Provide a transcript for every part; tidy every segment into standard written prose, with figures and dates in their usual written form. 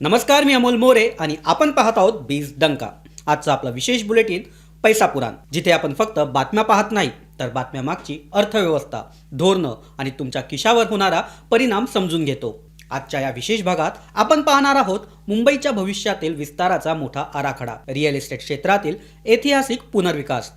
नमस्कार, मी अमोल मोरे आणि आपण पाहत आहोत बीज डंका. आजचा आपला विशेष बुलेटिन पैसा पुराण, जिथे आपण फक्त बातम्या पाहत नाही तर बातम्या मागची अर्थव्यवस्था, धोरणं आणि तुमच्या खिशावर होणारा परिणाम समजून घेतो. आजच्या या विशेष भागात आपण पाहणार आहोत मुंबईच्या भविष्यातील विस्ताराचा मोठा आराखडा, रिअल इस्टेट क्षेत्रातील ऐतिहासिक पुनर्विकास,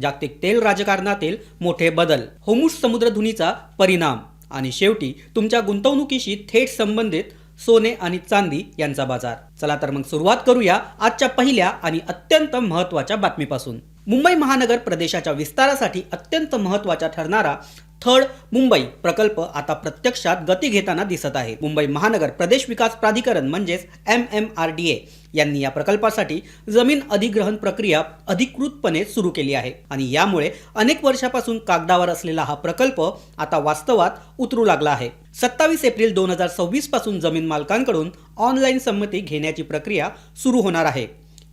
जागतिक तेल राजकारणातील मोठे बदल, होर्मुझ समुद्रधुनीचा परिणाम आणि शेवटी तुमच्या गुंतवणुकीशी थेट संबंधित सोने आणि चांदी यांचा बाजार. चला तर मग सुरुवात करूया आजच्या पहिल्या आणि अत्यंत महत्त्वाच्या बातमीपासून. मुंबई महानगर प्रदेशाच्या विस्तारासाठी अत्यंत महत्त्वाचा ठरणारा थर्ड मुंबई प्रकल्प आता प्रत्यक्षात गती घेताना दिसत आहे. मुंबई महानगर प्रदेश विकास प्राधिकरण म्हणजेच MMRDA यांनी या प्रकल्पासाठी जमीन अधिग्रहण प्रक्रिया अधिकृतपणे सुरू केली आहे आणि यामुळे अनेक वर्षापासून कागदावर असलेला हा प्रकल्प आता वास्तवात उतरू लागला आहे. 27 एप्रिल 2026 पासून जमीन मालकांकडून ऑनलाईन संमती घेण्याची प्रक्रिया सुरू होणार आहे.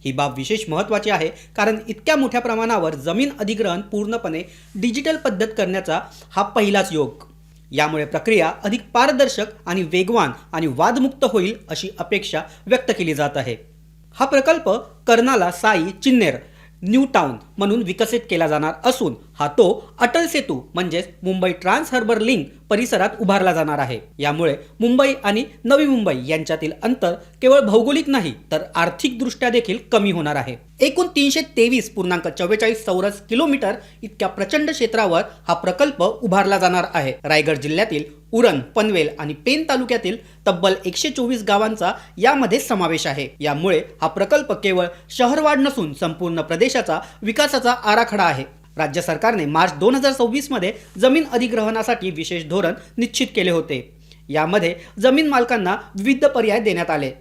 ही बाब विशेष महत्त्वाची आहे कारण इतक्या मोठ्या प्रमाणावर जमीन अधिग्रहण पूर्णपणे डिजिटल पद्धत करण्याचा हा पहिलाच योग. यामुळे प्रक्रिया अधिक पारदर्शक आणि वेगवान आणि वादमुक्त होईल अशी अपेक्षा व्यक्त केली जात आहे. हा प्रकल्प कर्नाला साई चिन्नेर न्यू टाउन म्हणून विकसित केला जाणार असून हा तो अटल सेतू म्हणजेच मुंबई ट्रान्स हार्बर लिंक परिसरात उभारला जाणार आहे. यामुळे मुंबई आणि नवी मुंबई यांच्यातील अंतर केवळ भौगोलिक नाही तर आर्थिकदृष्ट्या देखील कमी होणार आहे. एकूण 323.44 चौरस किलोमीटर इतक्या प्रचंड क्षेत्रावर हा प्रकल्प उभारला जाणार आहे. रायगड जिल्ह्यातील उरण, पनवेल आणि पेन तालुक्यातील तब्बल 124 गावांचा यामध्ये समावेश आहे. यामुळे हा प्रकल्प केवळ शहरवाढ नसून संपूर्ण प्रदेशाचा विकासाचा आराखडा आहे. राज्य सरकारने मार्च 2026 मध्ये जमीन अधिग्रहणासाठी विशेष धोरण निश्चित केले होते. यामध्ये जमीन मालकांना विविध पर्याय देण्यात आले,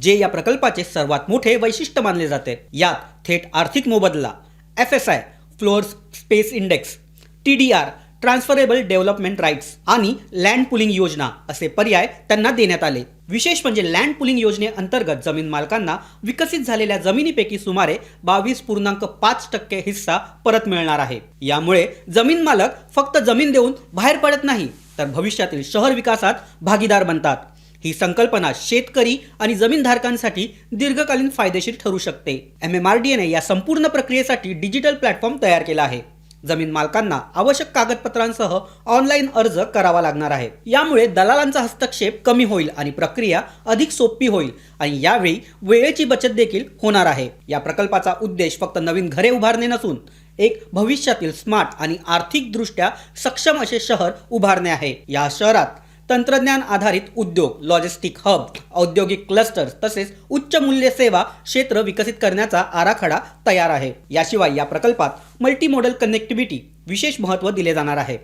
जे या प्रकल्पाचे सर्वात मोठे वैशिष्ट्य मानले जाते. यात थेट आर्थिक मोबदला, FSI floor space index, TDR transferable development rights आणि लँड पुलिंग योजना असे पर्याय त्यांना देण्यात आले. विशेष म्हणजे लँड पुलिंग योजनेअंतर्गत जमीन मालकांना विकसित झालेल्या जमिनीपैकी सुमारे 22.5% हिस्सा परत मिळणार आहे. यामुळे जमीन मालक फक्त जमीन देऊन बाहेर पडत नाही तर भविष्यातील शहर विकासात भागीदार बनतात. ही संकल्पना शेतकरी आणि जमीनधारकांसाठी दीर्घकालीन फायदेशीर ठरू शकते. MMRDAने या संपूर्ण प्रक्रियेसाठी डिजिटल प्लॅटफॉर्म तयार केला आहे. जमीन मालकांना आवश्यक कागदपत्रांसह ऑनलाईन अर्ज करावा लागणार आहे. यामुळे दलालांचा हस्तक्षेप कमी होईल आणि प्रक्रिया अधिक सोपी होईल आणि यावेळी वेळेची बचत देखील होणार आहे. या प्रकल्पाचा उद्देश फक्त नवीन घरे उभारणे नसून एक भविष्यातील स्मार्ट आणि आर्थिकदृष्ट्या सक्षम असे शहर उभारणे आहे. या शहरात तंत्रज्ञान आधारित उद्योग, लॉजिस्टिक हब, औद्योगिक क्लस्टर्स तसेच उच्च मूल्य सेवा क्षेत्र विकसित करण्याचा आराखडा तयार आहे. याशिवाय या प्रकल्पात मल्टी मॉडल कनेक्टिव्हिटी विशेष महत्त्व दिले जाणार आहे.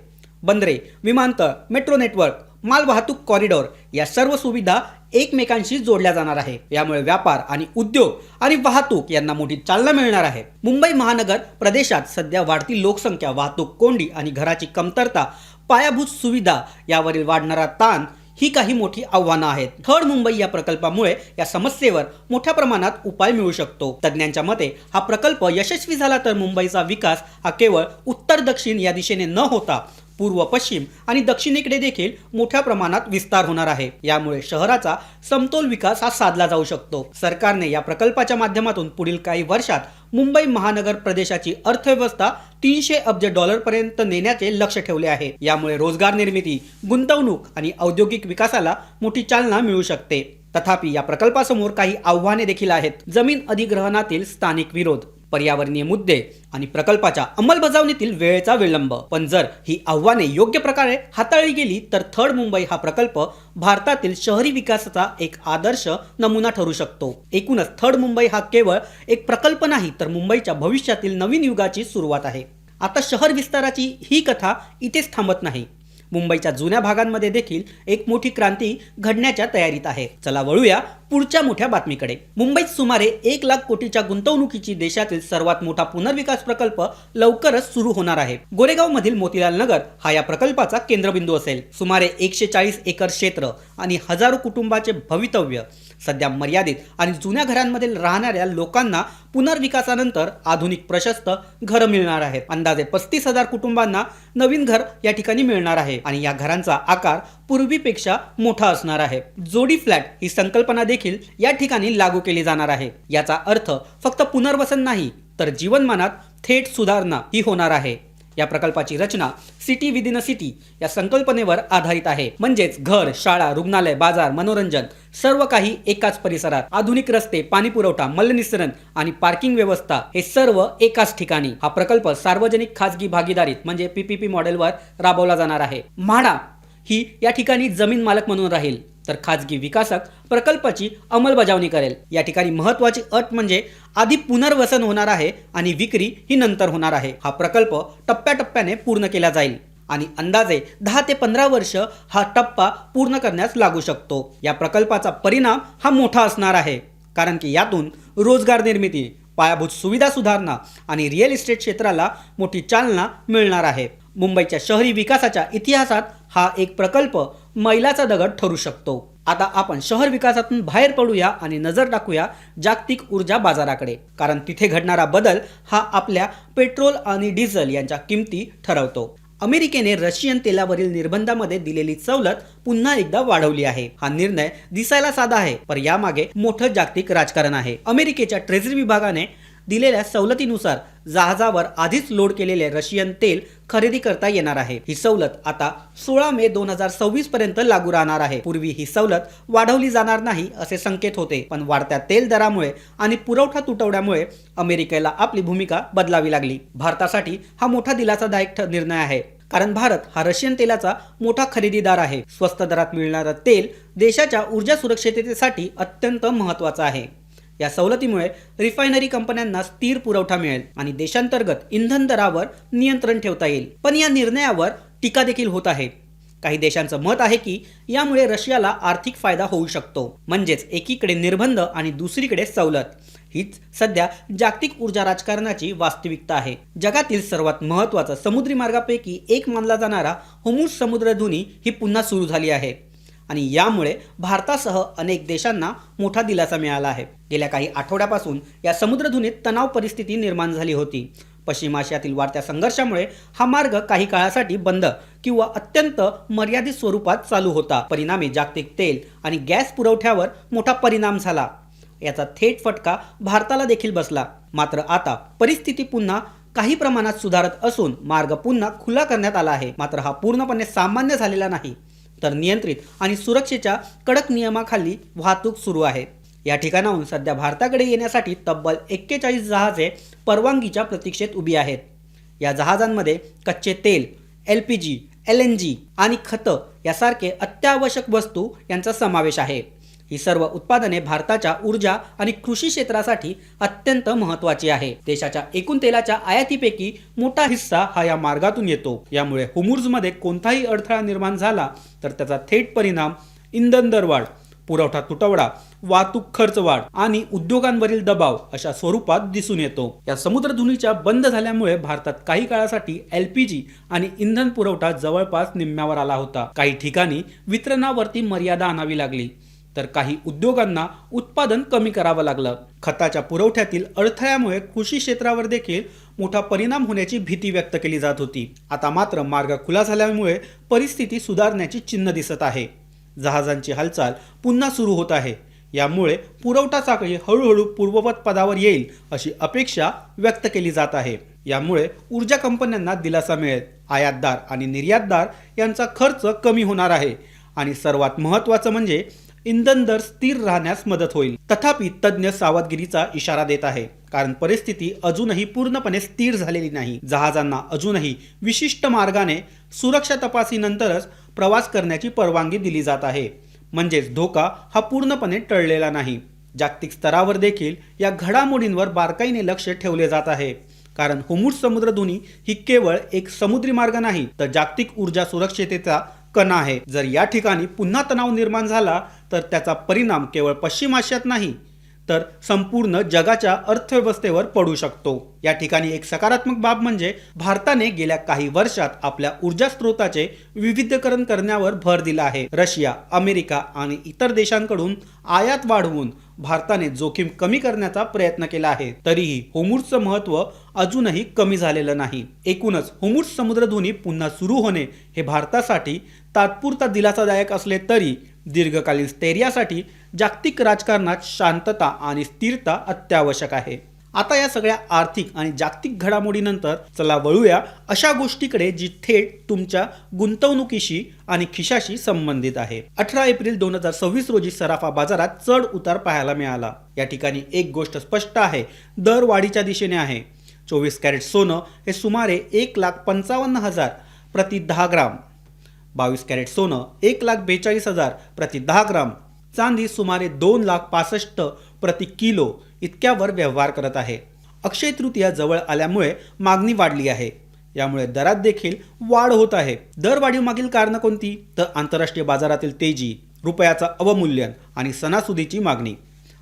बंदरे, विमानतळ, मेट्रो नेटवर्क, मालवाहतूक कॉरिडॉर या सर्व सुविधा एकमेकांशी जोडल्या जाणार आहे. यामुळे व्यापार आणि उद्योग आणि वाहतूक यांना मोठी चालना मिळणार आहे. मुंबई महानगर प्रदेशात सध्या वाढती लोकसंख्या, वाहतूक कोंडी आणि घराची कमतरता, पायाभूत सुविधा यावरील वाढणारा ताण ही काही मोठी आव्हानं आहेत. थर्ड मुंबई या प्रकल्पामुळे या समस्येवर मोठ्या प्रमाणात उपाय मिळू शकतो. तज्ज्ञांच्या मते हा प्रकल्प यशस्वी झाला तर मुंबईचा विकास हा केवळ उत्तर दक्षिण या दिशेने न होता पूर्व पश्चिम आणि दक्षिणेकडे देखील मोठ्या प्रमाणात विस्तार होणार आहे. यामुळे शहराचा समतोल विकास हा साधला जाऊ शकतो. सरकारने या प्रकल्पाच्या माध्यमातून पुढील काही वर्षात मुंबई महानगर प्रदेशाची अर्थव्यवस्था $300 अब्ज पर्यंत नेण्याचे लक्ष ठेवले आहे. यामुळे रोजगार निर्मिती, गुंतवणूक आणि औद्योगिक विकासाला मोठी चालना मिळू शकते. तथापि या प्रकल्पासमोर काही आव्हाने देखील आहेत. जमीन अधिग्रहणातील स्थानिक विरोध, पर्यावरणीय मुद्दे आणि प्रकल्पाच्या अंमलबजावणीतील वेळेचा विलंब. पण जर ही आव्हाने योग्य प्रकारे हाताळली गेली तर थर्ड मुंबई हा प्रकल्प भारतातील शहरी विकासाचा एक आदर्श नमुना ठरू शकतो. एकूणच थर्ड मुंबई हा केवळ एक प्रकल्प नाही तर मुंबईच्या भविष्यातील नवीन युगाची सुरुवात आहे. आता शहर विस्ताराची ही कथा इथेच थांबत नाही. मुंबईच्या जुन्या भागांमध्ये देखील एक मोठी क्रांती घडण्याच्या तयारीत आहे. चला वळूया पुढच्या मोठ्या बातमीकडे. मुंबईत सुमारे 1 लाख कोटीच्या गुंतवणुकीची देशातील सर्वात मोठा पुनर्विकास प्रकल्प लवकरच सुरू होणार आहे. गोरेगाव मधील मोतीलाल नगर हा या प्रकल्पाचा केंद्रबिंदू असेल. सुमारे 140 एकर क्षेत्र आणि हजारो कुटुंबाचे भवितव्य सध्या मर्यादित आणि जुन्या घरांमध्ये राहणाऱ्या लोकांना पुनर्विकासानंतर आधुनिक प्रशस्त घर मिळणार आहेत. अंदाजे 35,000 कुटुंबांना नवीन घर या ठिकाणी मिळणार आहे आणि या घरांचा आकार पूर्वीपेक्षा मोठा असणार आहे. जोडी फ्लॅट ही संकल्पना देखील या ठिकाणी लागू केली जाणार आहे. याचा अर्थ फक्त पुनर्वसन नाही तर जीवनमानात थेट सुधारणा ही होणार आहे. या प्रकल्पाची रचना सिटी विदिन अ सिटी या संकल्पनेवर आधारित आहे. म्हणजेच घर, शाळा, रुग्णालय, बाजार, मनोरंजन सर्व काही एकाच परिसरात. आधुनिक रस्ते, पाणी पुरवठा, मलनिस्सरण आणि पार्किंग व्यवस्था हे सर्व एकाच ठिकाणी. हा प्रकल्प सार्वजनिक खाजगी भागीदारीत म्हणजे PPP मॉडेलवर राबवला जाणार आहे. म्हाडा ही या ठिकाणी जमीन मालक म्हणून राहील तर खाजगी विकासक प्रकल्पाची अंमलबजावणी करेल. या ठिकाणी महत्त्वाची अट म्हणजे आधी पुनर्वसन होणार आहे आणि विक्री ही नंतर होणार आहे. हा प्रकल्प टप्प्याटप्प्याने पूर्ण केला जाईल आणि अंदाजे 10 ते 15 वर्ष हा टप्पा पूर्ण करण्यास लागू शकतो. या प्रकल्पाचा परिणाम हा मोठा असणार आहे कारण की यातून रोजगार निर्मिती, पायाभूत सुविधा सुधारणा आणि रिअल इस्टेट क्षेत्राला मोठी चालना मिळणार आहे. मुंबईच्या शहरी विकासाच्या इतिहासात हा एक प्रकल्प मैलाचा दगड ठरू शकतो. आता आपण शहर विकासातून बाहेर पडूया आणि नजर टाकूया जागतिक ऊर्जा बाजाराकडे, कारण तिथे घडणारा बदल हा आपल्या पेट्रोल आणि डिझेल यांच्या किमती ठरवतो. अमेरिकेने रशियन तेलावरील निर्बंधामध्ये दिलेली सवलत पुन्हा एकदा वाढवली आहे. हा निर्णय दिसायला साधा आहे पण यामागे मोठं जागतिक राजकारण आहे. अमेरिकेच्या ट्रेझरी विभागाने दिलेल्या सवलतीनुसार जहाजावर आधीच लोड केलेले रशियन तेल खरेदी करता येणार आहे. ही सवलत आता 16 मे 2026 पर्यंत लागू राहणार आहे. पूर्वी ही सवलत वाढवली जाणार नाही असे संकेत होते पण वाढत्या तेल दरामुळे आणि पुरवठा तुटवड्यामुळे अमेरिकेला आपली भूमिका बदलावी लागली. भारतासाठी हा मोठा दिलासादायक निर्णय आहे कारण भारत हा रशियन तेलाचा मोठा खरेदीदार आहे. स्वस्त दरात मिळणारं तेल देशाच्या ऊर्जा सुरक्षिततेसाठी अत्यंत महत्त्वाचं आहे. या सवलतीमुळे रिफायनरी कंपन्यांना स्थिर पुरवठा मिळेल आणि देशांतर्गत इंधन दरावर नियंत्रण ठेवता येईल. पण या निर्णयावर टीका देखील होत आहे. काही देशांचं मत आहे की यामुळे रशियाला आर्थिक फायदा होऊ शकतो. म्हणजेच एकीकडे निर्बंध आणि दुसरीकडे सवलत. हीच सध्या जागतिक ऊर्जा राजकारणाची वास्तविकता आहे. जगातील सर्वात महत्त्वाचा समुद्री मार्गापैकी एक मानला जाणारा होर्मुझ समुद्रधुनी ही पुन्हा सुरू झाली आहे आणि यामुळे भारतासह अनेक देशांना मोठा दिलासा मिळाला आहे. गेल्या काही आठवड्यापासून या समुद्रधुनीत तणाव परिस्थिती निर्माण झाली होती. पश्चिम आशियातील वाढत्या संघर्षामुळे हा मार्ग काही काळासाठी बंद किंवा अत्यंत मर्यादित स्वरूपात चालू होता. परिणामी जागतिक तेल आणि गॅस पुरवठ्यावर मोठा परिणाम झाला. याचा थेट फटका भारताला देखील बसला. मात्र आता परिस्थिती पुन्हा काही प्रमाणात सुधारत असून मार्ग पुन्हा खुला करण्यात आला आहे. मात्र हा पूर्णपणे सामान्य झालेला नाही तर नियंत्रित आणि सुरक्षेच्या कडक नियमाखाली वाहतूक सुरू आहे. या ठिकाणाहून सध्या भारताकडे येण्यासाठी तब्बल 41 जहाजे परवानगीच्या प्रतीक्षेत उभी आहेत. या जहाजांमध्ये कच्चे तेल, LPG, LNG आणि खतं यासारखे अत्यावश्यक वस्तू यांचा समावेश आहे. ही सर्व उत्पादने भारताच्या ऊर्जा आणि कृषी क्षेत्रासाठी अत्यंत महत्त्वाची आहे. देशाच्या एकूण तेलाच्या आयातीपैकी मोठा हिस्सा हा या मार्गातून येतो. यामुळे होर्मुझमध्ये कोणताही अडथळा निर्माण झाला तर त्याचा थेट परिणाम इंधन दरवाढ, पुरवठा तुटवडा, वाहतूक खर्च वाढ आणि उद्योगांवरील दबाव अशा स्वरूपात दिसून येतो. या समुद्रधुनीच्या बंद झाल्यामुळे भारतात काही काळासाठी LPG आणि इंधन पुरवठा जवळपास निम्म्यावर आला होता. काही ठिकाणी वितरणावरती मर्यादा आणावी लागली तर काही उद्योगांना उत्पादन कमी करावं लागलं. खताच्या पुरवठ्यातील अडथळ्यामुळे कृषी क्षेत्रावर देखील मोठा परिणाम होण्याची भीती व्यक्त केली जात होती. आता मात्र मार्ग खुला झाल्यामुळे परिस्थिती सुधारण्याची चिन्ह दिसत आहे. जहाजांची हालचाल पुन्हा सुरू होत आहे. यामुळे पुरवठा साखळी हळूहळू पूर्ववत पदावर येईल अशी अपेक्षा व्यक्त केली जात आहे. यामुळे ऊर्जा कंपन्यांना दिलासा मिळेल. आयातदार आणि निर्यातदार यांचा खर्च कमी होणार आहे आणि सर्वात महत्त्वाचं म्हणजे इंधन दर स्थिर राहण्यास मदत होईल. तथापि तज्ञ सावधगिरीचा इशारा देत आहे कारण परिस्थिती अजूनही पूर्णपणे स्थिर झालेली नाही. जहाजांना अजूनही विशिष्ट मार्गाने सुरक्षा तपासणीनंतरच प्रवास करण्याची परवानगी दिली जात आहे. म्हणजेच धोका हा पूर्णपणे टळलेला नाही. जागतिक स्तरावर देखील या घडामोडींवर बारकाईने लक्ष ठेवले जात आहे कारण होर्मुझ समुद्रधुनी ही केवळ एक समुद्री मार्ग नाही तर जागतिक ऊर्जा सुरक्षिततेचा कणा आहे. जर या ठिकाणी पुन्हा तणाव निर्माण झाला तर त्याचा परिणाम केवळ पश्चिम आशियात नाही तर संपूर्ण जगाच्या अर्थव्यवस्थेवर पडू शकतो. या ठिकाणी एक सकारात्मक बाब म्हणजे भारताने गेल्या काही वर्षात आपल्या ऊर्जा स्रोताचे विविधीकरण करण्यावर भर दिला आहे. रशिया, अमेरिका आणि इतर देशांकडून आयात वाढवून भारताने जोखीम कमी करण्याचा प्रयत्न केला आहे, तरीही होर्मुझचं महत्त्व अजूनही कमी झालेलं नाही. एकूणच होर्मुझ समुद्रधुनी पुन्हा सुरू होणे हे भारतासाठी तात्पुरता दिलासादायक असले तरी दीर्घकालीन स्थैर्यासाठी जागतिक राजकारणात शांतता आणि स्थिरता अत्यावश्यक आहे. आता या सगळ्या आर्थिक आणि जागतिक घडामोडीनंतर चला वळूया अशा गोष्टीकडे जी थेट तुमच्या गुंतवणुकीशी आणि खिशाशी संबंधित आहे. 18 एप्रिल 2026 रोजी सराफा बाजारात चढ उतार पाहायला मिळाला. या ठिकाणी एक गोष्ट स्पष्ट आहे, दर वाढीच्या दिशेने आहे. 24 कॅरेट सोनं हे सुमारे 1,55,000 प्रति 10 ग्राम, 22 कॅरेट सोनं 1,42,000 प्रति 10 ग्राम, चांदी सुमारे 2,65,000 प्रति किलो इतक्यावर व्यवहार करत आहे. अक्षय तृतीया जवळ आल्यामुळे मागणी वाढली आहे. यामुळे दरात देखील वाढ होत आहे. दरवाढीमागील कारण कोणती? तर आंतरराष्ट्रीय बाजारातील तेजी, रुपयाचा अवमूल्यन आणि सणासुदीची मागणी.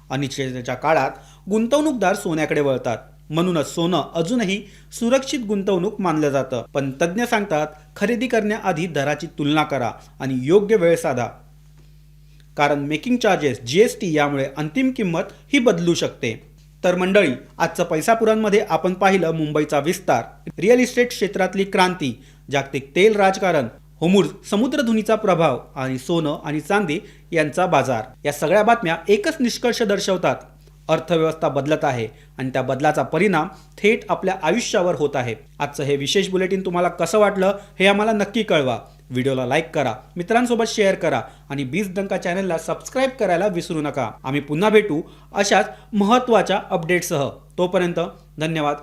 अनिश्चिततेच्या काळात गुंतवणूकदार सोन्याकडे वळतात. म्हणूनच सोनं अजूनही सुरक्षित गुंतवणूक मानलं जातं. पण तज्ज्ञ सांगतात, खरेदी करण्याआधी दराची तुलना करा आणि योग्य वेळ साधा. कारण मेकिंग चार्जेस, GST यामुळे अंतिम किंमत ही बदलू शकते. तर मंडळी, आजचं पैसापुरांमध्ये आपण पाहिलं मुंबईचा विस्तार, रिअल इस्टेट क्षेत्रातली क्रांती, जागतिक तेल राजकारण, होर्मुझ समुद्रधुनीचा प्रभाव आणि सोनं आणि चांदी यांचा बाजार. या सगळ्या बातम्या एकच निष्कर्ष दर्शवतात, अर्थव्यवस्था बदलत आहे आणि त्या बदलाचा परिणाम थेट आपल्या आयुष्यावर होत आहे. आजचं हे विशेष बुलेटिन तुम्हाला कसं वाटलं हे आम्हाला नक्की कळवा. व्हिडिओला लाईक करा, मित्रांसोबत शेअर करा आणि बीज डंका चॅनलला सबस्क्राईब करायला विसरू नका. आम्ही पुन्हा भेटू अशाच महत्त्वाच्या अपडेटसह. तोपर्यंत धन्यवाद.